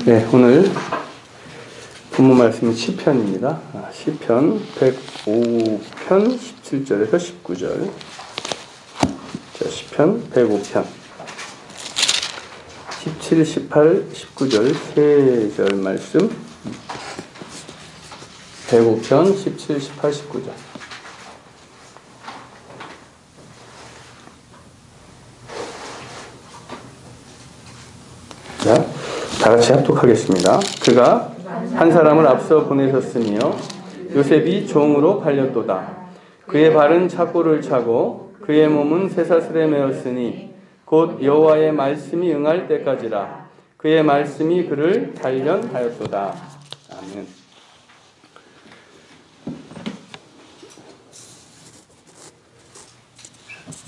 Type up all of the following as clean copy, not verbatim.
네, 오늘 본문 말씀은 시편입니다. 시편 105편 17절에서 19절. 자, 시편 105편 17, 18, 19절 세 절 말씀. 105편 17, 18, 19절. 자, 다 같이 합독하겠습니다. 그가 한 사람을 앞서 보내셨으며 요셉이 종으로 팔렸도다. 그의 발은 착고를 차고 그의 몸은 쇠사슬에 매었으니 곧 여호와의 말씀이 응할 때까지라. 그의 말씀이 그를 단련하였도다. 아멘.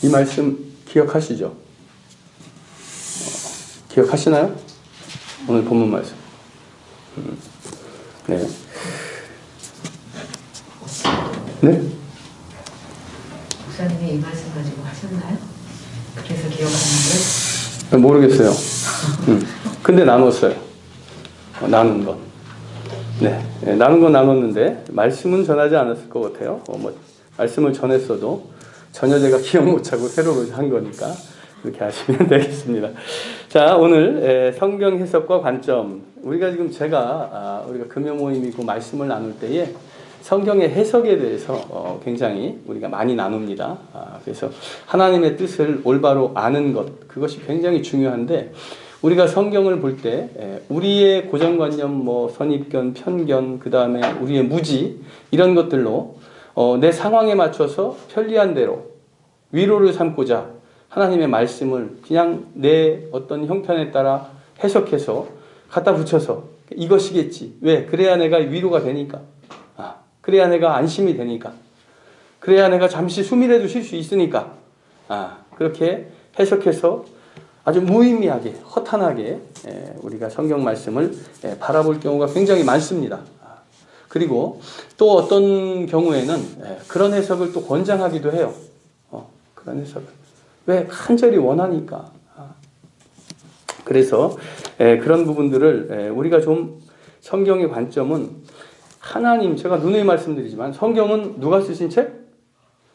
이 말씀 기억하시죠? 기억하시나요? 오늘 본문 말씀. 네. 네? 목사님이 이 말씀 가지고 하셨나요? 그래서 기억하는 거예요? 모르겠어요. 근데 나눴어요. 나눈 건. 네. 나눈 건 나눴는데, 말씀은 전하지 않았을 것 같아요. 말씀을 전했어도 전혀 제가 기억 못하고 새로 한 거니까. 그렇게 하시면 되겠습니다. 자, 오늘 성경 해석과 관점. 우리가 지금 우리가 금요 모임이고 말씀을 나눌 때에 성경의 해석에 대해서 굉장히 우리가 많이 나눕니다. 그래서 하나님의 뜻을 올바로 아는 것, 그것이 굉장히 중요한데, 우리가 성경을 볼 때 우리의 고정관념, 선입견, 편견, 그 다음에 우리의 무지, 이런 것들로 내 상황에 맞춰서 편리한 대로 위로를 삼고자 하나님의 말씀을 그냥 내 어떤 형편에 따라 해석해서 갖다 붙여서 이것이겠지. 왜? 그래야 내가 위로가 되니까. 그래야 내가 안심이 되니까. 그래야 내가 잠시 숨이라도 쉴 수 있으니까. 그렇게 해석해서 아주 무의미하게, 허탄하게 우리가 성경 말씀을 바라볼 경우가 굉장히 많습니다. 그리고 또 어떤 경우에는 그런 해석을 또 권장하기도 해요. 그런 해석을. 왜? 간절히 원하니까. 그래서 그런 부분들을 우리가 좀, 성경의 관점은 하나님, 제가 누누이 말씀드리지만 성경은 누가 쓰신 책?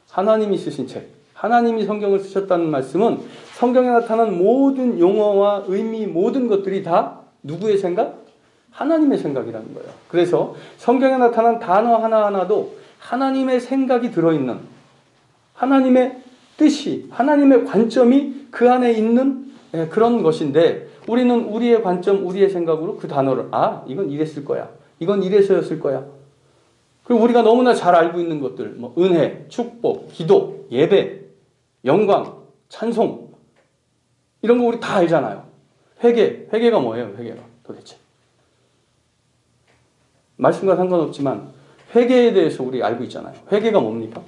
하나님이 쓰신 책. 하나님이 성경을 쓰셨다는 말씀은 성경에 나타난 모든 용어와 의미, 모든 것들이 다 누구의 생각? 하나님의 생각이라는 거예요. 그래서 성경에 나타난 단어 하나하나도 하나님의 생각이 들어있는, 하나님의 뜻이, 하나님의 관점이 그 안에 있는 그런 것인데, 우리는 우리의 관점, 우리의 생각으로 그 단어를 이건 이랬을 거야, 이건 이래서였을 거야. 그리고 우리가 너무나 잘 알고 있는 것들, 은혜, 축복, 기도, 예배, 영광, 찬송, 이런 거 우리 다 알잖아요. 회개가 뭐예요? 회개가 도대체 말씀과 상관없지만 회개에 대해서 우리 알고 있잖아요. 회개가 뭡니까?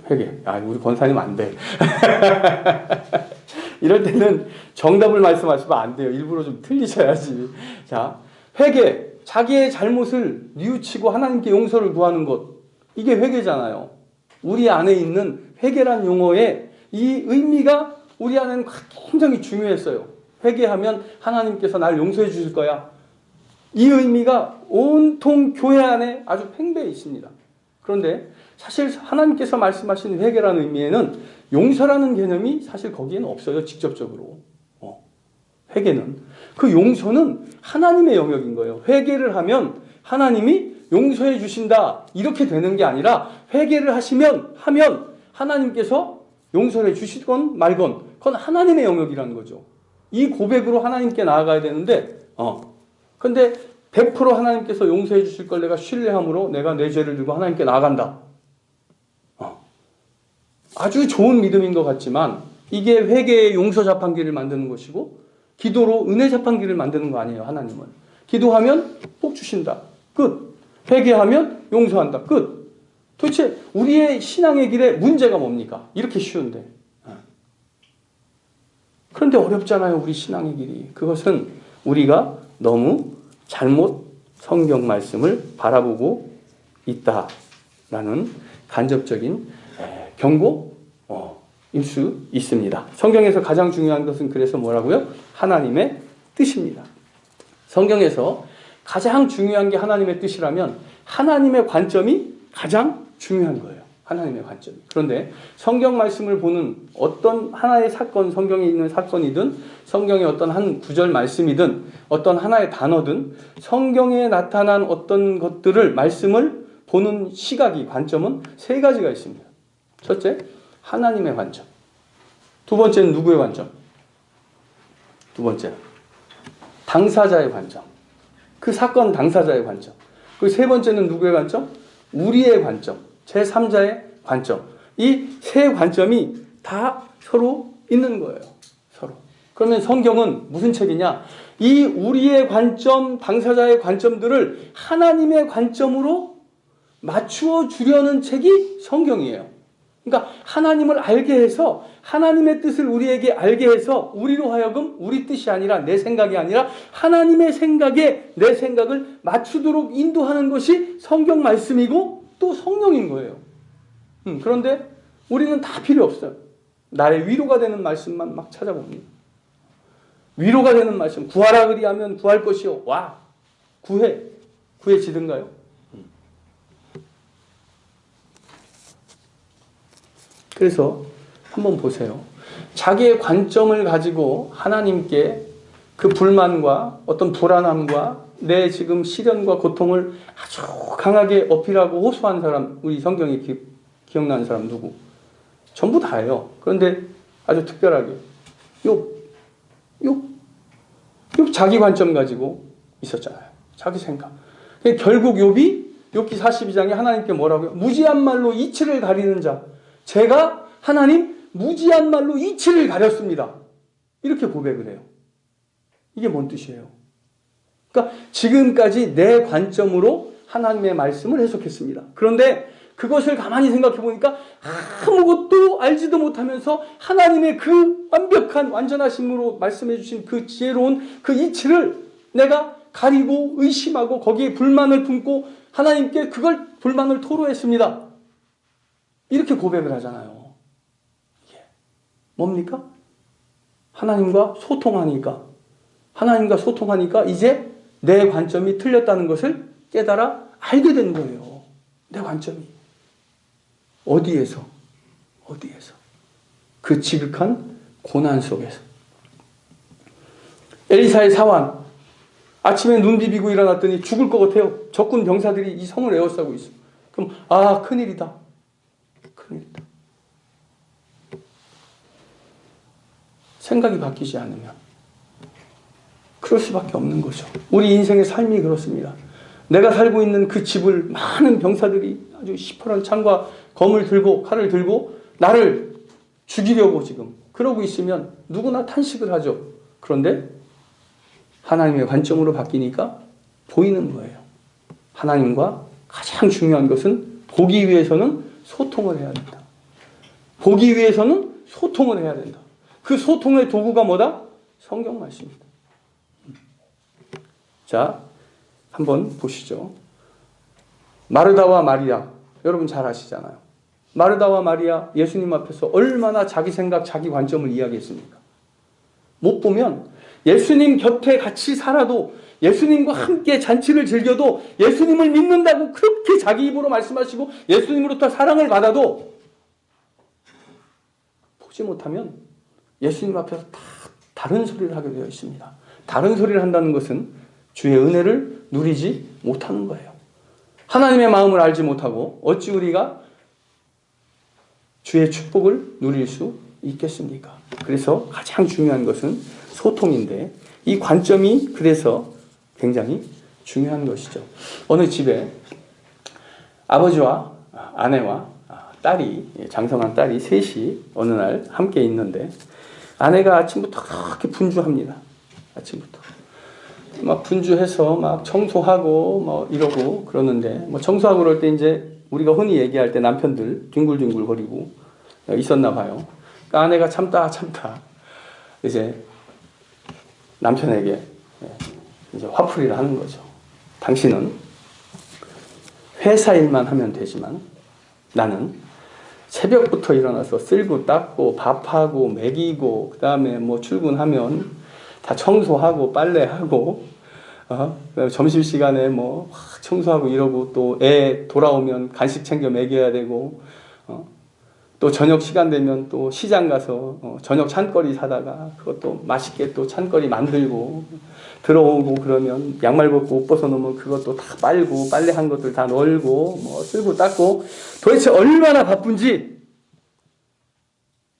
회개. 우리 권사님 안 돼. 이럴 때는 정답을 말씀하시면 안 돼요. 일부러 좀 틀리셔야지. 자, 회개. 자기의 잘못을 뉘우치고 하나님께 용서를 구하는 것. 이게 회개잖아요. 우리 안에 있는 회개란 용어의 이 의미가 우리 안에는 굉장히 중요했어요. 회개하면 하나님께서 날 용서해 주실 거야. 이 의미가 온통 교회 안에 아주 팽배해 있습니다. 그런데 사실 하나님께서 말씀하신 회개라는 의미에는 용서라는 개념이 사실 거기에는 없어요. 직접적으로. 회개는. 그 용서는 하나님의 영역인 거예요. 회개를 하면 하나님이 용서해 주신다. 이렇게 되는 게 아니라, 회개를 하면 하나님께서 용서해 주시건 말건 그건 하나님의 영역이라는 거죠. 이 고백으로 하나님께 나아가야 되는데, 근데 100% 하나님께서 용서해 주실 걸 내가 신뢰함으로 내가 내 죄를 들고 하나님께 나아간다. 아주 좋은 믿음인 것 같지만 이게 회개의 용서 자판기를 만드는 것이고, 기도로 은혜 자판기를 만드는 거 아니에요. 하나님은 기도하면 복 주신다. 끝. 회개하면 용서한다. 끝. 도대체 우리의 신앙의 길에 문제가 뭡니까? 이렇게 쉬운데. 그런데 어렵잖아요. 우리 신앙의 길이. 그것은 우리가 너무 잘못 성경 말씀을 바라보고 있다라는 간접적인 경고일 수 있습니다. 성경에서 가장 중요한 것은 그래서 뭐라고요? 하나님의 뜻입니다. 성경에서 가장 중요한 게 하나님의 뜻이라면 하나님의 관점이 가장 중요한 거예요. 하나님의 관점이. 그런데 성경 말씀을 보는 어떤 하나의 사건, 성경에 있는 사건이든 성경의 어떤 한 구절 말씀이든 어떤 하나의 단어든 성경에 나타난 어떤 것들을 말씀을 보는 시각이 관점은 세 가지가 있습니다. 첫째, 하나님의 관점. 두 번째는 누구의 관점? 두 번째는 당사자의 관점. 그 사건 당사자의 관점. 그리고 세 번째는 누구의 관점? 우리의 관점. 제3자의 관점. 이 세 관점이 다 서로 있는 거예요. 서로. 그러면 성경은 무슨 책이냐? 이 우리의 관점, 당사자의 관점들을 하나님의 관점으로 맞추어 주려는 책이 성경이에요. 그러니까 하나님을 알게 해서 하나님의 뜻을 우리에게 알게 해서 우리로 하여금 우리 뜻이 아니라 내 생각이 아니라 하나님의 생각에 내 생각을 맞추도록 인도하는 것이 성경 말씀이고 또 성령인 거예요. 그런데 우리는 다 필요 없어요. 나의 위로가 되는 말씀만 막 찾아봅니다. 위로가 되는 말씀. 구하라 그리하면 구할 것이요. 와. 구해지든가요? 그래서 한번 보세요. 자기의 관점을 가지고 하나님께 그 불만과 어떤 불안함과 내 지금 시련과 고통을 아주 강하게 어필하고 호소한 사람, 우리 성경에 기억나는 사람 누구? 전부 다예요. 그런데 아주 특별하게 욥 자기 관점 가지고 있었잖아요. 자기 생각. 결국 욥기 42장에 하나님께 뭐라고 해요? 무지한 말로 이치를 가리는 자. 제가 하나님 무지한 말로 이치를 가렸습니다. 이렇게 고백을 해요. 이게 뭔 뜻이에요? 그러니까 지금까지 내 관점으로 하나님의 말씀을 해석했습니다. 그런데 그것을 가만히 생각해 보니까 아무것도 알지도 못하면서 하나님의 그 완벽한 완전하심으로 말씀해 주신 그 지혜로운 그 이치를 내가 가리고 의심하고 거기에 불만을 품고 하나님께 그걸 불만을 토로했습니다. 이렇게 고백을 하잖아요. 이게 뭡니까? 하나님과 소통하니까 이제 내 관점이 틀렸다는 것을 깨달아 알게 된 거예요. 내 관점이. 어디에서? 그 지극한 고난 속에서. 엘리사의 사환. 아침에 눈 비비고 일어났더니 죽을 것 같아요. 적군 병사들이 이 성을 에워싸고 있어. 그럼 큰일이다. 생각이 바뀌지 않으면 그럴 수밖에 없는 거죠. 우리 인생의 삶이 그렇습니다. 내가 살고 있는 그 집을 많은 병사들이 아주 시퍼런 창과 검을 들고 칼을 들고 나를 죽이려고 지금 그러고 있으면 누구나 탄식을 하죠. 그런데 하나님의 관점으로 바뀌니까 보이는 거예요. 하나님과 가장 중요한 것은 보기 위해서는 소통을 해야 된다. 그 소통의 도구가 뭐다? 성경 말씀입니다. 자, 한번 보시죠. 마르다와 마리아, 여러분 잘 아시잖아요. 마르다와 마리아 예수님 앞에서 얼마나 자기 생각, 자기 관점을 이야기했습니까? 못 보면 예수님 곁에 같이 살아도 예수님과 함께 잔치를 즐겨도 예수님을 믿는다고 그렇게 자기 입으로 말씀하시고 예수님으로부터 사랑을 받아도 보지 못하면 예수님 앞에서 다 다른 소리를 하게 되어 있습니다. 다른 소리를 한다는 것은 주의 은혜를 누리지 못하는 거예요. 하나님의 마음을 알지 못하고 어찌 우리가 주의 축복을 누릴 수 있겠습니까? 그래서 가장 중요한 것은 소통인데 이 관점이 그래서 굉장히 중요한 것이죠. 어느 집에 아버지와 아내와 장성한 딸이 셋이 어느 날 함께 있는데 아내가 아침부터 그렇게 분주합니다. 아침부터. 막 분주해서 막 청소하고 뭐 이러고 그러는데 뭐 청소하고 그럴 때 이제 우리가 흔히 얘기할 때 남편들 뒹굴뒹굴 거리고 있었나 봐요. 그러니까 아내가 참다 이제 남편에게 이제 화풀이를 하는 거죠. 당신은 회사 일만 하면 되지만 나는 새벽부터 일어나서 쓸고 닦고 밥하고 먹이고 그 다음에 뭐 출근하면 다 청소하고 빨래하고 점심시간에 뭐 청소하고 이러고 또 애 돌아오면 간식 챙겨 먹여야 되고 또 저녁 시간 되면 또 시장 가서 저녁 찬거리 사다가 그것도 맛있게 또 찬거리 만들고 들어오고 그러면 양말 벗고 옷 벗어놓으면 그것도 다 빨고 빨래한 것들 다 널고 뭐 쓸고 닦고 도대체 얼마나 바쁜지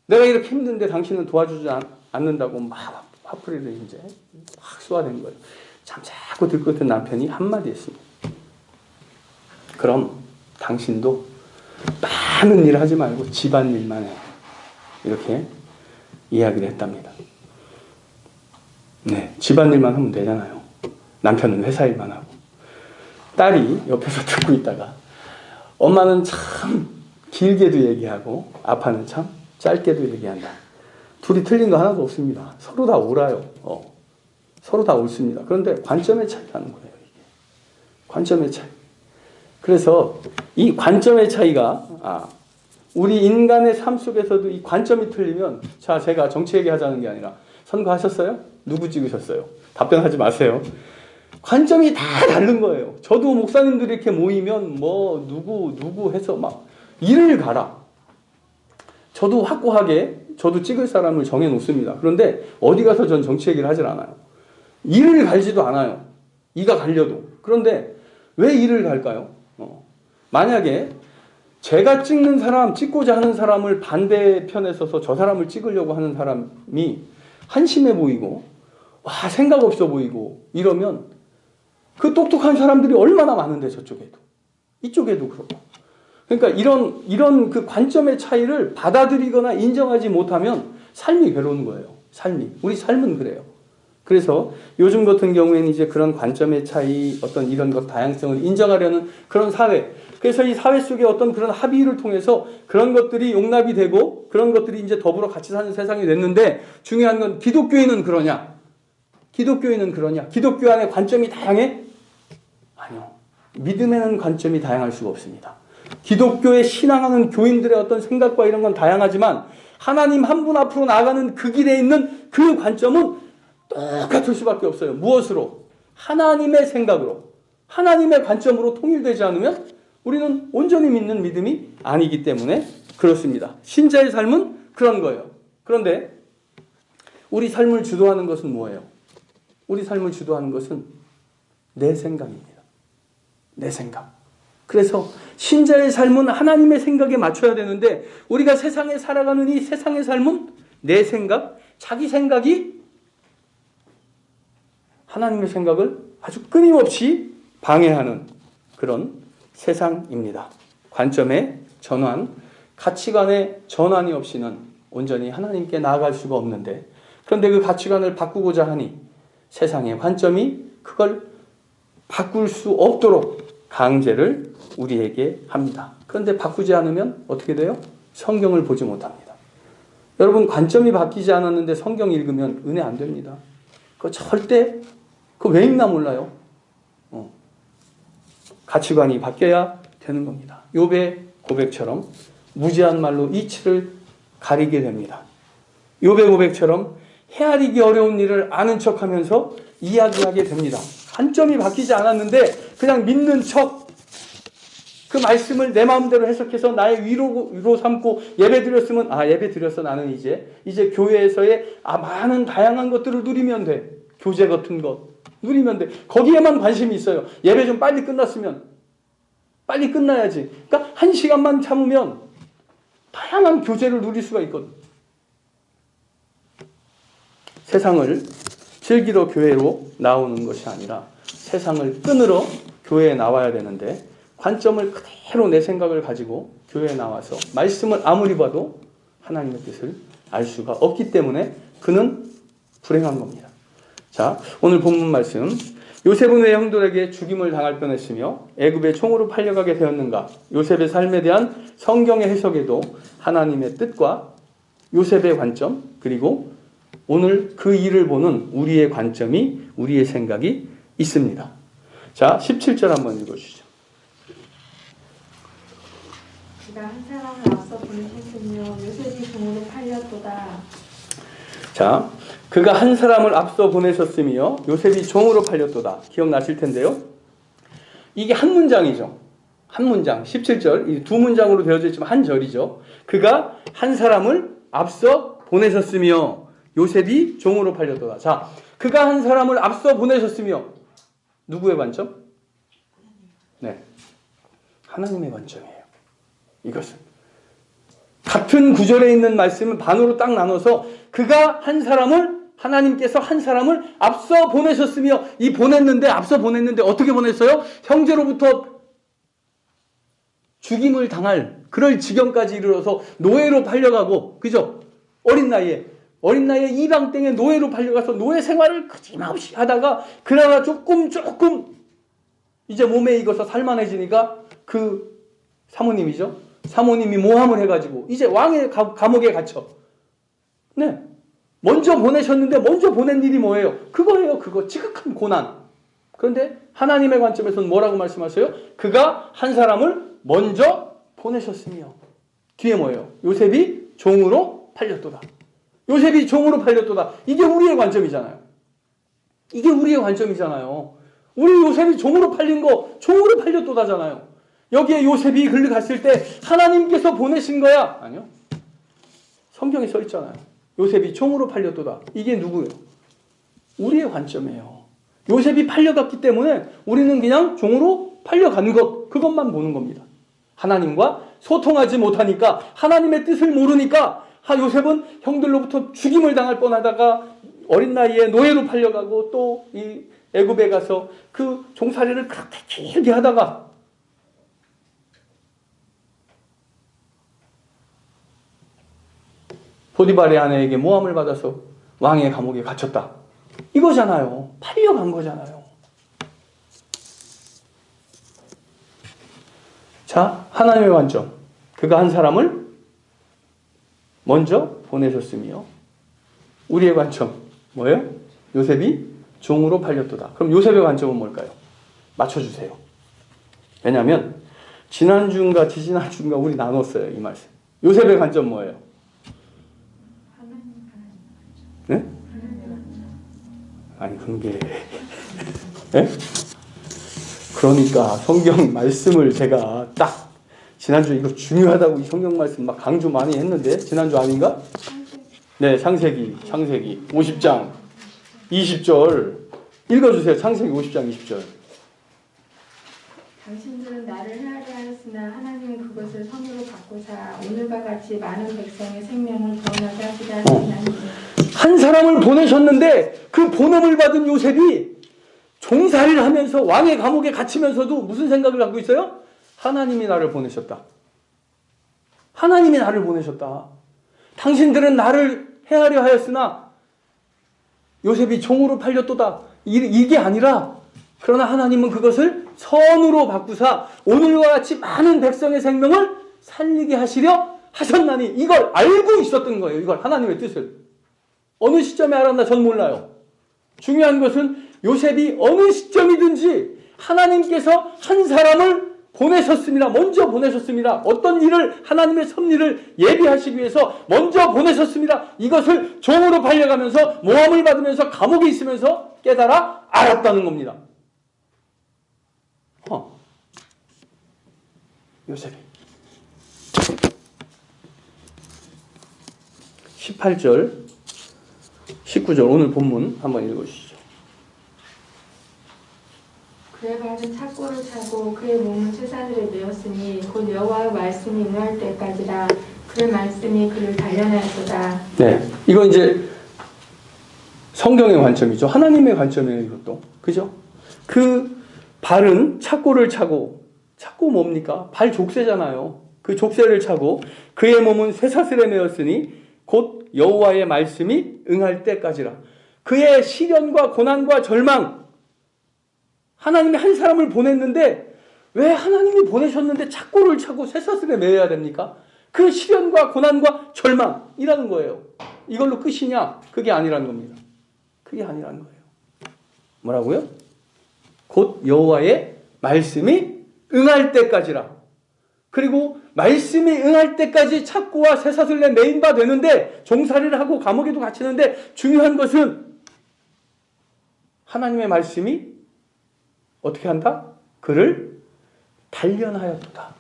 내가 이렇게 힘든데 당신은 도와주지 않는다고 막 화풀이를 이제 막 쏘아댄 거예요. 잠자고 들고 있던 남편이 한마디 했습니다. 그럼 당신도 많은 일 하지 말고 집안일만 해. 이렇게 이야기를 했답니다. 네, 집안일만 하면 되잖아요. 남편은 회사 일만 하고. 딸이 옆에서 듣고 있다가 엄마는 참 길게도 얘기하고 아빠는 참 짧게도 얘기한다. 둘이 틀린 거 하나도 없습니다. 서로 다 옳아요. 서로 다 옳습니다. 그런데 관점의 차이라는 거예요. 이게. 관점의 차이. 그래서 이 관점의 차이가 우리 인간의 삶 속에서도 이 관점이 틀리면 자 제가 정치 얘기하자는 게 아니라 선거하셨어요? 누구 찍으셨어요? 답변하지 마세요. 관점이 다 다른 거예요. 저도 목사님들이 이렇게 모이면 뭐 누구 해서 막 일을 가라. 저도 확고하게 저도 찍을 사람을 정해 놓습니다. 그런데 어디 가서 전 정치 얘기를 하질 않아요. 일을 갈지도 않아요. 이가 갈려도. 그런데 왜 일을 갈까요? 만약에 제가 찍는 사람, 찍고자 하는 사람을 반대편에 서서 저 사람을 찍으려고 하는 사람이 한심해 보이고 생각 없어 보이고 이러면 그 똑똑한 사람들이 얼마나 많은데 저쪽에도 이쪽에도 그렇고 그러니까 이런 그 관점의 차이를 받아들이거나 인정하지 못하면 삶이 괴로운 거예요. 우리 삶은 그래요. 그래서 요즘 같은 경우에는 이제 그런 관점의 차이, 어떤 이런 것 다양성을 인정하려는 그런 사회. 그래서 이 사회 속에 어떤 그런 합의를 통해서 그런 것들이 용납이 되고 그런 것들이 이제 더불어 같이 사는 세상이 됐는데 중요한 건 기독교인은 그러냐? 기독교인은 그러냐? 기독교 안에 관점이 다양해? 아니요. 믿음에는 관점이 다양할 수가 없습니다. 기독교에 신앙하는 교인들의 어떤 생각과 이런 건 다양하지만 하나님 한 분 앞으로 나아가는 그 길에 있는 그 관점은 똑같을 수밖에 없어요. 무엇으로? 하나님의 생각으로, 하나님의 관점으로 통일되지 않으면 우리는 온전히 믿는 믿음이 아니기 때문에 그렇습니다. 신자의 삶은 그런 거예요. 그런데 우리 삶을 주도하는 것은 뭐예요? 우리 삶을 주도하는 것은 내 생각입니다. 내 생각. 그래서 신자의 삶은 하나님의 생각에 맞춰야 되는데 우리가 세상에 살아가는 이 세상의 삶은 내 생각, 자기 생각이 하나님의 생각을 아주 끊임없이 방해하는 그런 세상입니다. 관점의 전환, 가치관의 전환이 없이는 온전히 하나님께 나아갈 수가 없는데 그런데 그 가치관을 바꾸고자 하니 세상의 관점이 그걸 바꿀 수 없도록 강제를 우리에게 합니다. 그런데 바꾸지 않으면 어떻게 돼요? 성경을 보지 못합니다. 여러분 관점이 바뀌지 않았는데 성경 읽으면 은혜 안 됩니다. 그거 절대 그거 왜 읽나 몰라요. 가치관이 바뀌어야 되는 겁니다. 욥의 고백처럼 무지한 말로 이치를 가리게 됩니다. 욥의 고백처럼 헤아리기 어려운 일을 아는 척하면서 이야기하게 됩니다. 관점이 바뀌지 않았는데 그냥 믿는 척 그 말씀을 내 마음대로 해석해서 나의 위로 삼고 예배 드렸으면 예배 드려서 나는 이제 교회에서의 많은 다양한 것들을 누리면 돼. 교제 같은 것 누리면 돼. 거기에만 관심이 있어요. 예배 좀 빨리 끝났으면 빨리 끝나야지. 그러니까 1시간만 참으면 다양한 교제를 누릴 수가 있거든. 세상을 즐기러 교회로 나오는 것이 아니라 세상을 끊으러 교회에 나와야 되는데 관점을 그대로 내 생각을 가지고 교회에 나와서 말씀을 아무리 봐도 하나님의 뜻을 알 수가 없기 때문에 그는 불행한 겁니다. 자, 오늘 본문 말씀. 요셉은 왜 형들에게 죽임을 당할 뻔했으며 애굽의 총으로 팔려가게 되었는가? 요셉의 삶에 대한 성경의 해석에도 하나님의 뜻과 요셉의 관점 그리고 오늘 그 일을 보는 우리의 관점이 우리의 생각이 있습니다. 자, 17절 한번 읽어주시죠. 그가 한 사람을 앞서 보내셨으며 요셉이 종으로 팔렸도다. 자, 그가 한 사람을 앞서 보내셨으며 요셉이 종으로 팔렸도다. 기억나실 텐데요. 이게 한 문장이죠. 한 문장, 17절, 이 두 문장으로 되어져 있지만 한 절이죠. 그가 한 사람을 앞서 보내셨으며 요셉이 종으로 팔렸도다. 자, 그가 한 사람을 앞서 보내셨으며 누구의 관점? 네, 하나님의 관점이에요. 이것은 같은 구절에 있는 말씀은 반으로 딱 나눠서 그가 한 사람을 하나님께서 한 사람을 앞서 보내셨으며 이 보냈는데 앞서 보냈는데 어떻게 보냈어요? 형제로부터 죽임을 당할 그럴 지경까지 이르러서 노예로 팔려가고 그죠? 어린 나이에 이방 땅에 노예로 팔려가서 노예 생활을 거침없이 하다가 그나마 조금 이제 몸에 익어서 살만해지니까 그 사모님이죠. 사모님이 모함을 해가지고 이제 왕의 감옥에 갇혀. 네. 먼저 보내셨는데 먼저 보낸 일이 뭐예요? 그거예요. 그거 지극한 고난. 그런데 하나님의 관점에서는 뭐라고 말씀하세요? 그가 한 사람을 먼저 보내셨으며 뒤에 뭐예요? 요셉이 종으로 팔렸도다. 요셉이 종으로 팔렸도다. 이게 우리의 관점이잖아요. 이게 우리의 관점이잖아요. 우리 요셉이 종으로 팔린 거 종으로 팔렸도다잖아요. 여기에 요셉이 글을 갔을 때 하나님께서 보내신 거야? 아니요. 성경에 써 있잖아요. 요셉이 종으로 팔렸도다. 이게 누구예요? 우리의 관점이에요. 요셉이 팔려갔기 때문에 우리는 그냥 종으로 팔려간 것, 그것만 보는 겁니다. 하나님과 소통하지 못하니까 하나님의 뜻을 모르니까 요셉은 형들로부터 죽임을 당할 뻔하다가 어린 나이에 노예로 팔려가고 또 이 애굽에 가서 그 종살이를 그렇게 길게 하다가 보디발의 아내에게 모함을 받아서 왕의 감옥에 갇혔다. 이거잖아요. 팔려간 거잖아요. 자, 하나님의 관점. 그가 한 사람을 먼저 보내셨으며 우리의 관점 뭐예요? 요셉이 종으로 팔렸도다. 그럼 요셉의 관점은 뭘까요? 맞춰주세요. 왜냐하면 지난주인가 지지난주인가 우리 나눴어요. 이 말씀. 요셉의 관점 뭐예요? 네? 아니 그런 게 네? 그러니까 성경 말씀을 제가 딱 지난주 이거 중요하다고 이 성경 말씀 막 강조 많이 했는데 지난주 아닌가? 네, 창세기 50장 20절 읽어주세요. 창세기 50장 20절. 당신들은 나를 헤아려 하였으나 하나님은 그것을 선으로 바꾸사 오늘과 같이 많은 백성의 생명을 구원하게 하시다 하시나니 한 사람을 보내셨는데 그 본음을 받은 요셉이 종살이를 하면서 왕의 감옥에 갇히면서도 무슨 생각을 갖고 있어요? 하나님이 나를 보내셨다. 하나님이 나를 보내셨다. 당신들은 나를 헤아려 하였으나 요셉이 종으로 팔렸도다. 이게 아니라 그러나 하나님은 그것을 선으로 바꾸사 오늘과 같이 많은 백성의 생명을 살리게 하시려 하셨나니 이걸 알고 있었던 거예요. 이걸 하나님의 뜻을. 어느 시점에 알았나 전 몰라요. 중요한 것은 요셉이 어느 시점이든지 하나님께서 한 사람을 보내셨습니다. 먼저 보내셨습니다. 어떤 일을 하나님의 섭리를 예비하시기 위해서 먼저 보내셨습니다. 이것을 종으로 팔려가면서 모함을 받으면서 감옥에 있으면서 깨달아 알았다는 겁니다. 요셉이 18절 19절 오늘 본문 한번 읽어주시죠. 그의 발은 착고를 차고 그의 몸은 쇠사슬에 매었으니 곧 여호와의 말씀이 응할 때까지라 그의 말씀이 그를 단련하였도다. 네, 이건 이제 성경의 관점이죠. 하나님의 관점이에요. 이것도 그죠? 그 발은 착고를 차고 뭡니까? 발 족쇄잖아요. 그 족쇄를 차고 그의 몸은 쇠사슬에 매었으니 곧 여호와의 말씀이 응할 때까지라. 그의 시련과 고난과 절망 하나님이 한 사람을 보냈는데 왜 하나님이 보내셨는데 착고를 차고 쇠사슬에 매여야 됩니까? 그 시련과 고난과 절망이라는 거예요. 이걸로 끝이냐? 그게 아니라는 겁니다. 그게 아니라는 거예요. 뭐라고요? 곧 여호와의 말씀이 응할 때까지라. 그리고 말씀이 응할 때까지 착고와 쇠사슬에 매인 바 되는데 종살이를 하고 감옥에도 갇히는데 중요한 것은 하나님의 말씀이 어떻게 한다? 그를 단련하였도다.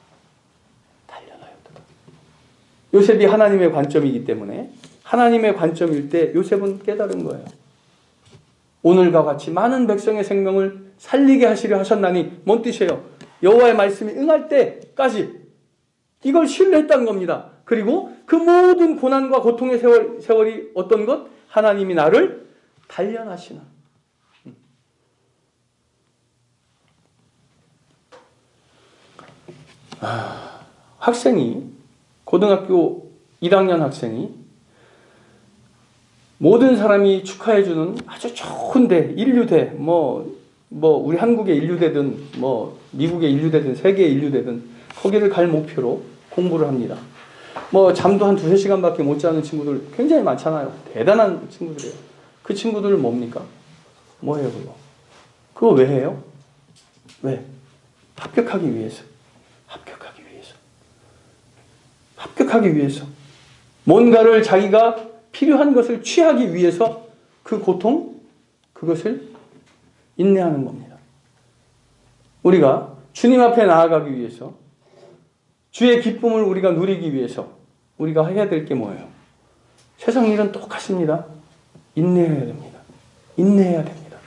단련하였도다. 요셉이 하나님의 관점이기 때문에 하나님의 관점일 때 요셉은 깨달은 거예요. 오늘과 같이 많은 백성의 생명을 살리게 하시려 하셨나니 뭔 뜻이에요? 여호와의 말씀이 응할 때까지 이걸 신뢰했다는 겁니다. 그리고 그 모든 고난과 고통의 세월이 어떤 것? 하나님이 나를 단련하시는. 학생이 고등학교 1학년 학생이 모든 사람이 축하해주는 아주 좋은데 인류대 우리 한국의 인류대든 미국의 인류대든 세계의 인류대든 거기를 갈 목표로 공부를 합니다. 잠도 한 2-3시간밖에 못 자는 친구들 굉장히 많잖아요. 대단한 친구들이에요. 그 친구들 뭡니까? 뭐예요 그거? 그거 왜 해요? 왜? 합격하기 위해서. 합격하기 위해서. 합격하기 위해서. 뭔가를 자기가 필요한 것을 취하기 위해서 그 고통, 그것을 인내하는 겁니다. 우리가 주님 앞에 나아가기 위해서 주의 기쁨을 우리가 누리기 위해서 우리가 해야 될 게 뭐예요? 세상 일은 똑같습니다. 인내해야 됩니다. 인내해야 됩니다.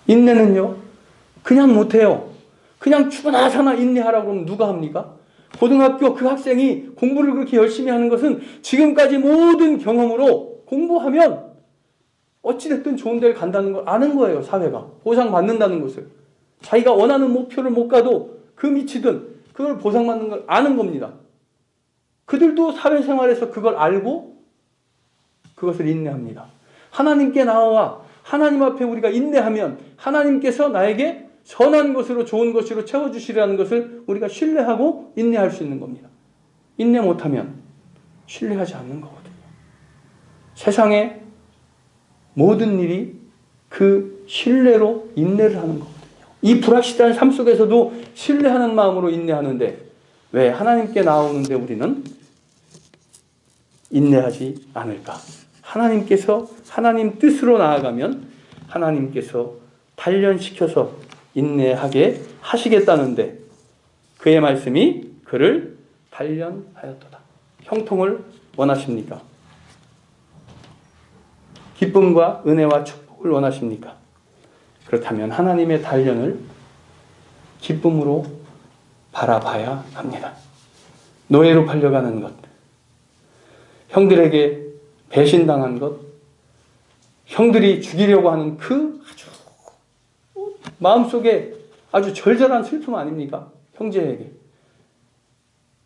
인내는요, 그냥 못해요. 그냥 죽으나 사나 인내하라고 그러면 누가 합니까? 고등학교 그 학생이 공부를 그렇게 열심히 하는 것은 지금까지 모든 경험으로 공부하면 어찌됐든 좋은 데를 간다는 걸 아는 거예요. 사회가. 보상받는다는 것을. 자기가 원하는 목표를 못 가도 그 밑이든 그걸 보상받는 걸 아는 겁니다. 그들도 사회생활에서 그걸 알고 그것을 인내합니다. 하나님께 나와 하나님 앞에 우리가 인내하면 하나님께서 나에게 선한 것으로 좋은 것으로 채워주시라는 것을 우리가 신뢰하고 인내할 수 있는 겁니다. 인내 못하면 신뢰하지 않는 거거든요. 세상의 모든 일이 그 신뢰로 인내를 하는 거거든요. 이 불확실한 삶 속에서도 신뢰하는 마음으로 인내하는데 왜 하나님께 나오는데 우리는 인내하지 않을까? 하나님께서 하나님 뜻으로 나아가면 하나님께서 단련시켜서 인내하게 하시겠다는데 그의 말씀이 그를 단련하였도다. 형통을 원하십니까? 기쁨과 은혜와 축복을 원하십니까? 그렇다면 하나님의 단련을 기쁨으로 바라봐야 합니다. 노예로 팔려가는 것, 형들에게 배신당한 것, 형들이 죽이려고 하는 그 아주 마음속에 아주 절절한 슬픔 아닙니까? 형제에게.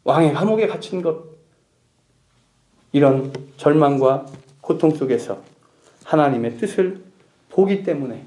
왕의 감옥에 갇힌 것. 이런 절망과 고통 속에서 하나님의 뜻을 보기 때문에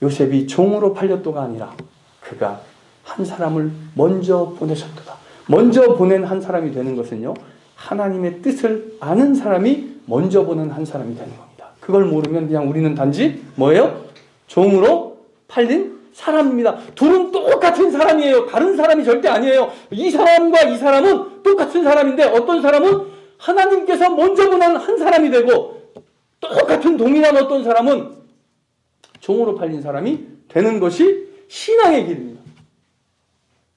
요셉이 종으로 팔렸도가 아니라 그가 한 사람을 먼저 보내셨도다. 먼저 보낸 한 사람이 되는 것은요, 하나님의 뜻을 아는 사람이 먼저 보낸 한 사람이 되는 겁니다. 그걸 모르면 그냥 우리는 단지 뭐예요? 종으로 팔린 사람입니다. 둘은 똑같은 사람이에요. 다른 사람이 절대 아니에요. 이 사람과 이 사람은 똑같은 사람인데 어떤 사람은 하나님께서 먼저 보낸 한 사람이 되고 똑같은 동일한 어떤 사람은 종으로 팔린 사람이 되는 것이 신앙의 길입니다.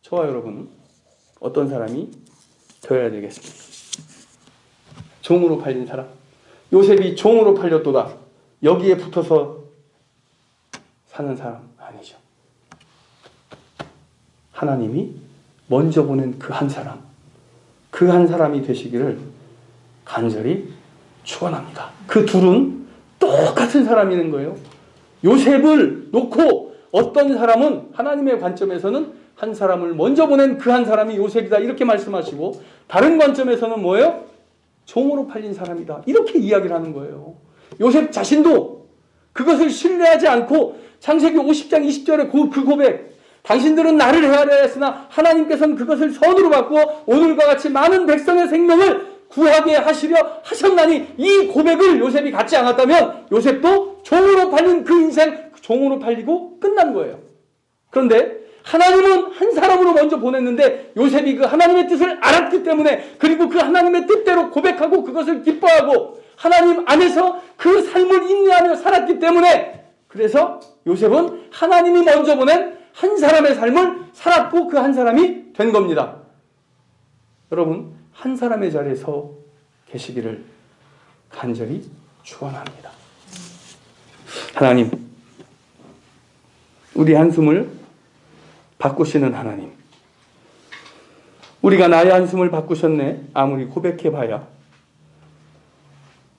저와 여러분은 어떤 사람이 되어야 되겠습니까? 종으로 팔린 사람. 요셉이 종으로 팔렸도다. 여기에 붙어서 사는 사람 아니죠. 하나님이 먼저 보낸 그 한 사람, 그 한 사람이 되시기를 간절히 축원합니다. 그 둘은 똑같은 사람이는 거예요. 요셉을 놓고 어떤 사람은 하나님의 관점에서는 한 사람을 먼저 보낸 그 한 사람이 요셉이다 이렇게 말씀하시고 다른 관점에서는 뭐예요? 종으로 팔린 사람이다 이렇게 이야기를 하는 거예요. 요셉 자신도 그것을 신뢰하지 않고 창세기 50장 20절의 그 고백, 당신들은 나를 헤아려 했으나 하나님께서는 그것을 선으로 바꾸어 오늘과 같이 많은 백성의 생명을 구하게 하시려 하셨나니, 이 고백을 요셉이 갖지 않았다면 요셉도 종으로 팔린 그 인생 종으로 팔리고 끝난 거예요. 그런데 하나님은 한 사람으로 먼저 보냈는데 요셉이 그 하나님의 뜻을 알았기 때문에, 그리고 그 하나님의 뜻대로 고백하고 그것을 기뻐하고 하나님 안에서 그 삶을 인내하며 살았기 때문에, 그래서 요셉은 하나님이 먼저 보낸 한 사람의 삶을 살았고 그 한 사람이 된 겁니다. 여러분, 한 사람의 자리에 서 계시기를 간절히 축원합니다. 하나님, 우리 한숨을 바꾸시는 하나님, 우리가 나의 한숨을 바꾸셨네 아무리 고백해봐야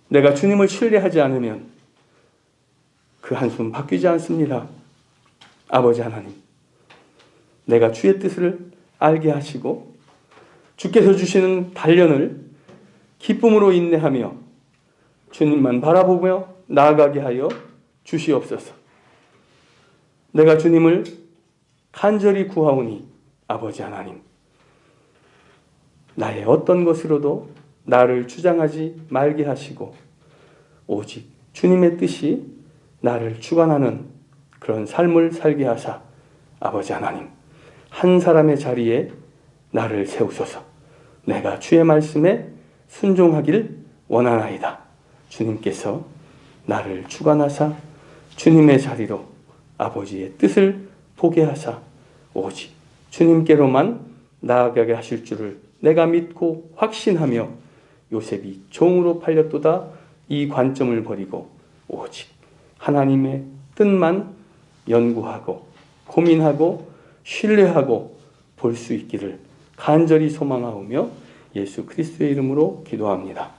내가 주님을 신뢰하지 않으면 그 한숨 바뀌지 않습니다. 아버지 하나님, 내가 주의 뜻을 알게 하시고 주께서 주시는 단련을 기쁨으로 인내하며 주님만 바라보며 나아가게 하여 주시옵소서. 내가 주님을 간절히 구하오니 아버지 하나님, 나의 어떤 것으로도 나를 주장하지 말게 하시고 오직 주님의 뜻이 나를 주관하는 그런 삶을 살게 하사 아버지 하나님, 한 사람의 자리에 나를 세우소서. 내가 주의 말씀에 순종하길 원하나이다. 주님께서 나를 주관하사 주님의 자리로 아버지의 뜻을 보게 하사 오직 주님께로만 나아가게 하실 줄을 내가 믿고 확신하며 요셉이 종으로 팔렸도다 이 관점을 버리고 오직 하나님의 뜻만 연구하고 고민하고 신뢰하고 볼 수 있기를 간절히 소망하오며 예수 그리스도의 이름으로 기도합니다.